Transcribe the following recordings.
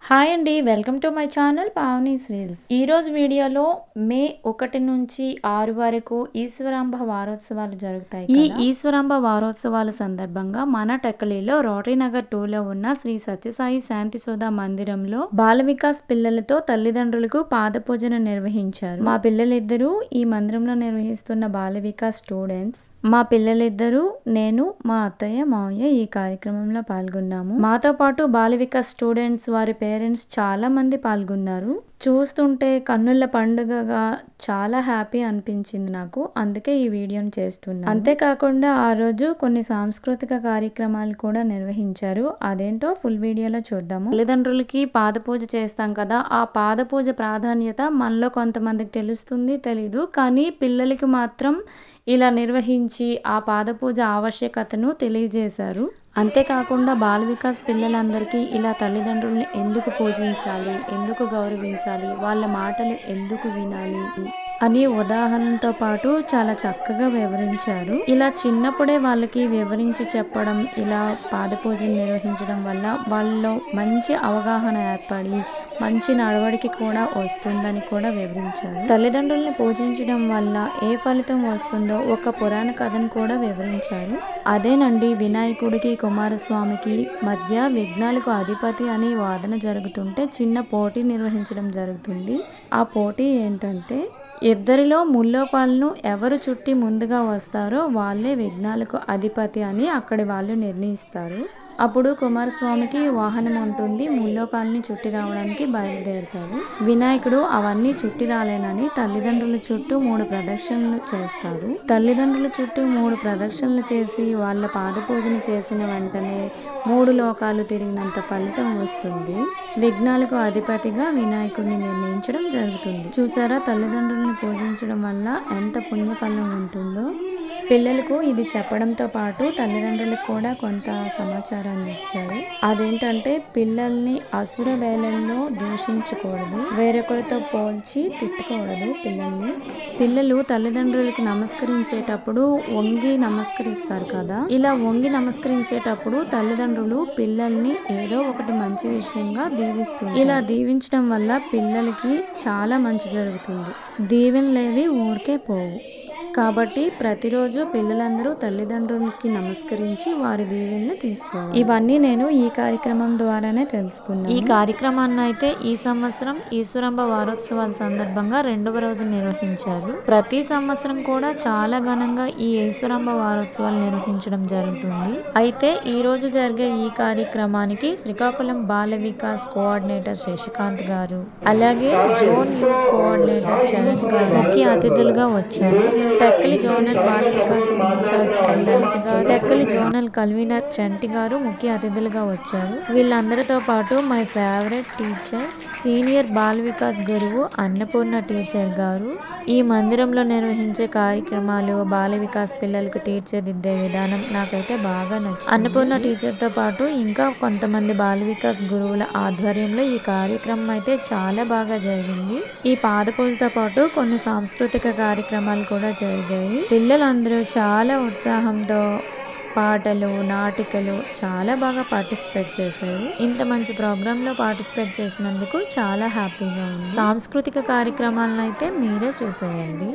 Hi అండి, welcome to my channel Pavani's reels. ఈరోజు వీడియోలో మే 1 నుంచి 6 వరకు ఈశ్వరాంబ వారోత్సవాలు జరుగుతాయి. ఈ ఈశ్వరాంబ వారోత్సవాల సందర్భంగా మన టెక్కలిలో రోటరీ నగర్ 2లో ఉన్న శ్రీ సత్యసాయి శాంతిశోధ మందిరంలో బాల వికాస్ పిల్లలతో తల్లిదండ్రులకు పాదపూజన నిర్వహించారు. మా పిల్లలిద్దరూ ఈ మందిరంలో నిర్వహిస్తున్న బాల వికాస్ స్టూడెంట్స్. మా పిల్లలిద్దరూ, నేను, మా అత్తయ్య మావయ్య ఈ కార్యక్రమంలో పాల్గొన్నాము. మాతో పాటు బాల వికాస్ స్టూడెంట్స్ వారి పేరెంట్స్ చాలా మంది పాల్గొన్నారు. చూస్తుంటే కన్నుల పండుగగా చాలా హ్యాపీ అనిపించింది నాకు. అందుకే ఈ వీడియోని చేస్తున్నాను. అంతేకాకుండా ఆ రోజు కొన్ని సాంస్కృతిక కార్యక్రమాలు కూడా నిర్వహించారు. అదేంటో ఫుల్ వీడియోలో చూద్దాము. తల్లిదండ్రులకి పాదపూజ చేస్తాం కదా, ఆ పాదపూజ ప్రాధాన్యత మనలో కొంతమందికి తెలుస్తుంది, తెలీదు. కానీ పిల్లలకి మాత్రం ఇలా నిర్వహించి ఆ పాదపూజ ఆవశ్యకతను తెలియజేశారు. అంతేకాకుండా బాల వికాస్ పిల్లలందరికీ ఇలా తల్లిదండ్రులను ఎందుకు పూజించాలి, ఎందుకు గౌరవించాలి, వాళ్ళ మాటలు ఎందుకు వినాలి అని ఉదాహరణతో పాటు చాలా చక్కగా వివరించారు. ఇలా చిన్నప్పుడే వాళ్ళకి వివరించి చెప్పడం, ఇలా పాదపూజలు నిర్వహించడం వల్ల వాళ్ళలో మంచి అవగాహన ఏర్పడి మంచి నడవడికి కూడా వస్తుందని కూడా వివరించారు. తల్లిదండ్రులను పూజించడం వల్ల ఏ ఫలితం వస్తుందో ఒక పురాణ కథను కూడా వివరించారు. అదేనండి, వినాయకుడికి కుమారస్వామికి మధ్య విఘ్నాలకు అధిపతి అని వాదన జరుగుతుంటే చిన్న పోటీ నిర్వహించడం జరుగుతుంది. ఆ పోటీ ఏంటంటే, ఇద్దరిలో ముల్లోకాలను ఎవరు చుట్టి ముందుగా వస్తారో వాళ్ళే విఘ్నాలకు అధిపతి అని అక్కడి వాళ్ళు నిర్ణయిస్తారు. అప్పుడు కుమారస్వామికి వాహనం ఉంటుంది, ముల్లోకాలని చుట్టి రావడానికి బయలుదేరుతారు. వినాయకుడు అవన్నీ చుట్టి రాలేనని తల్లిదండ్రుల చుట్టూ 3 ప్రదక్షిణలు చేస్తారు. తల్లిదండ్రుల చుట్టూ 3 ప్రదక్షిణలు చేసి వాళ్ళ పాదపూజన చేసిన వెంటనే 3 లోకాలు తిరిగినంత ఫలితం వస్తుంది. విఘ్నాలకు అధిపతిగా వినాయకుడిని నిర్ణయించడం జరుగుతుంది. చూసారా, తల్లిదండ్రులను పూజించడం వల్ల ఎంత పుణ్యఫలం ఉంటుందో. పిల్లలకు ఇది చెప్పడంతో పాటు తల్లిదండ్రులకు కూడా కొంత సమాచారాన్ని ఇచ్చారు. అదేంటంటే, పిల్లల్ని అసుర వేళల్లో దూషించకూడదు, వేరొకరితో పోల్చి తిట్టకూడదు. పిల్లలు తల్లిదండ్రులకు నమస్కరించేటప్పుడు వంగి నమస్కరిస్తారు కదా, ఇలా వంగి నమస్కరించేటప్పుడు తల్లిదండ్రులు పిల్లల్ని ఏదో ఒకటి మంచి విషయంగా దీవిస్తుంది. ఇలా దీవించడం వల్ల పిల్లలకి చాలా మంచి జరుగుతుంది. దీవెనలేవి ఊరికే పోవు. కాబట్టి ప్రతిరోజు పిల్లలందరూ తల్లిదండ్రులకి నమస్కరించి వారి దీవెనలు తీసుకోవాలి. ఇవన్నీ నేను ఈ కార్యక్రమం ద్వారానే తెలుసుకున్నాను. ఈ కార్యక్రమాన్ని అయితే ఈ సంవత్సరం ఈశ్వరాంబ వారోత్సవాల సందర్భంగా 2వ రోజు నిర్వహించారు. ప్రతి సంవత్సరం కూడా చాలా ఘనంగా ఈ ఈశ్వరాంబ వారోత్సవాలు నిర్వహించడం జరుగుతుంది. అయితే ఈ రోజు జరిగే ఈ కార్యక్రమానికి శ్రీకాకుళం బాల వికాస్ కోఆర్డినేటర్ శశికాంత్ గారు, అలాగే జోన్ యూత్ కోఆర్డినేటర్ చరణ్ గారు ముఖ్య అతిథులుగా వచ్చారు. టెక్కలి జోనల్ బాల వికాస్ ఇన్ఛార్జ్ లలిత గారు, టెక్కలి జోనల్ కన్వీనర్ చంటి గారు ముఖ్య అతిథులుగా వచ్చారు. వీళ్ళందరితో పాటు my favourite teacher, senior Bala Vikas గురువు అన్నపూర్ణ టీచర్ గారు, ఈ మందిరంలో నిర్వహించే కార్యక్రమాలు, బాల వికాస్ పిల్లలకు తీర్చిదిద్దే విధానం నాకైతే బాగా నచ్చింది. అన్నపూర్ణ టీచర్తో పాటు ఇంకా కొంతమంది బాల వికాస్ గురువుల ఆధ్వర్యంలో ఈ కార్యక్రమం అయితే చాలా బాగా జరిగింది. ఈ పాదపూజతో పాటు కొన్ని సాంస్కృతిక కార్యక్రమాలు కూడా జరిగాయి. పిల్లలందరూ చాలా ఉత్సాహంతో పాటలు, నాటికలు చాలా బాగా పార్టిసిపేట్ చేశారు. ఇంత మంచి ప్రోగ్రాంలో పార్టిసిపేట్ చేసినందుకు చాలా హ్యాపీగా ఉంది. సాంస్కృతిక కార్యక్రమాలను అయితే మీరే చూసేయండి.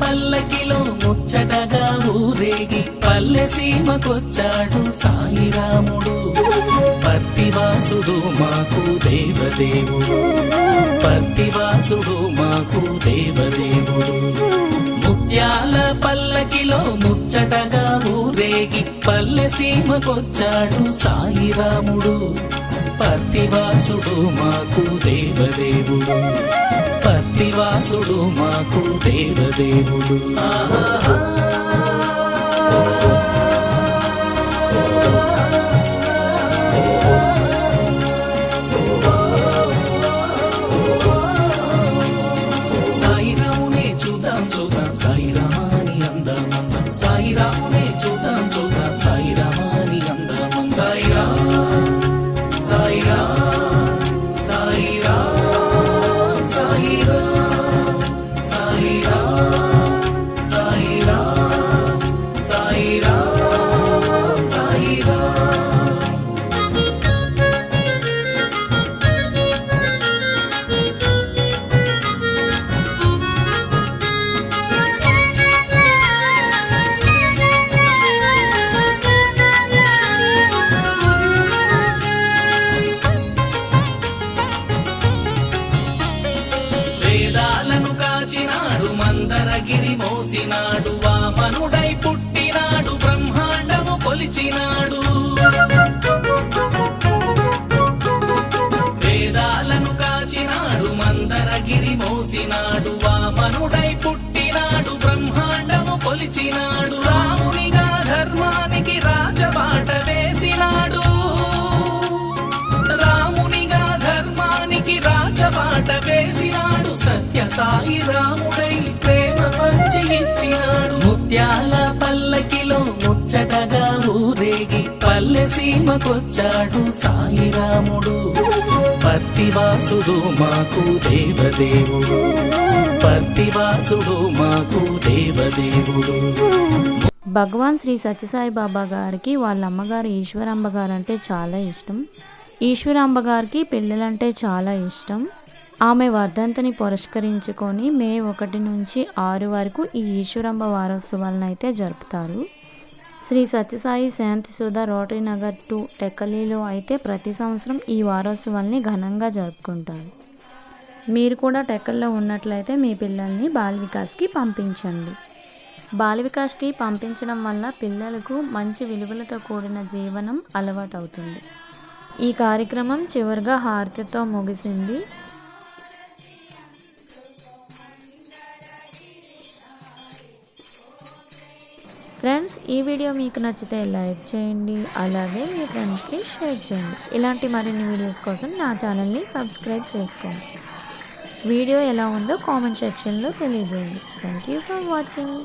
పల్లకిలో ముచ్చటగా ఊరేగి పల్లె సీమకొచ్చాడు సాయిరాముడు. పర్తివాసుడు మాకు దేవదేవుడు, పర్తివాసుడు మాకు దేవదేవుడు. ముత్యాల పల్లకిలో ముచ్చటగా ఊరేగి పల్లె సీమకొచ్చాడు సాయిరాముడు. పర్తివాసుడు మాకు దేవదేవుడు, పర్తివాసుడు మాకు దేవదేవుడు. సాయిరామునే చూద్దాం చూద్దాం సాయిరామాని అందం అందం, సాయిరామునే చూద్దాం చూద్దాం సాయిరామాని అందం అందం. సాయిరామ్ సాయిరామ్ సాయిరామ్ సాయిరామ్ సాయిరామ్ సాయిరామ్ సాయిరామ్ సాయిరామ్. వేదాలను కాచినాడు మందరగిరి మోసినాడు, వామనుడై పుట్టినాడు బ్రహ్మాండము కొలిచినాడు. వేదాలను కాచినాడు మందరగిరి మోసినాడు, వామనుడై పుట్టినాడు బ్రహ్మాండము కొలిచినాడు. రామునిగా ధర్మానికి రాజబాట వేసినాడు, రామునిగా ధర్మానికి రాజబాట వేసినాడు. సత్య సాయి రాముడై ప్రేమ పంచి ఇచ్చినాడు. ముత్యాల పల్లకిలో ముచ్చటగా ఊరేగి పల్లె సీమకొచ్చాడు సాయిరాముడు. పర్తివాసుడు మాకు దేవదేవుడు, పర్తివాసుడు మాకు దేవదేవుడు. భగవాన్ శ్రీ సత్యసాయి బాబా గారికి వాళ్ళ అమ్మగారు ఈశ్వరాంబ గారు అంటే చాలా ఇష్టం. ఈశ్వరాంబ గారికి పిల్లలంటే చాలా ఇష్టం. ఆమె వర్ధంతిని పురస్కరించుకొని మే 1 నుంచి 6 వరకు ఈ ఈశ్వరాంబ వారోత్సవాలను అయితే జరుపుతారు. శ్రీ సత్యసాయి శాంతి సుధా రోటరీ నగర్ 2 టెక్కలిలో అయితే ప్రతి సంవత్సరం ఈ వారోత్సవాల్ని ఘనంగా జరుపుకుంటారు. మీరు కూడా టెక్కల్లో ఉన్నట్లయితే మీ పిల్లల్ని బాల వికాస్కి పంపించండి. బాల వికాస్కి పంపించడం వల్ల పిల్లలకు మంచి విలువలతో కూడిన జీవనం అలవాటు అవుతుంది. ఈ కార్యక్రమం చివరిగా హారతితో ముగిసింది. ఫ్రెండ్స్, ఈ వీడియో మీకు నచ్చితే లైక్ చేయండి, అలాగే మీ ఫ్రెండ్స్కి షేర్ చేయండి. ఇలాంటి మరిన్ని వీడియోస్ కోసం నా ఛానల్ని సబ్స్క్రైబ్ చేసుకోండి. వీడియో ఎలా ఉందో కామెంట్ సెక్షన్లో తెలియజేయండి. Thank you for watching.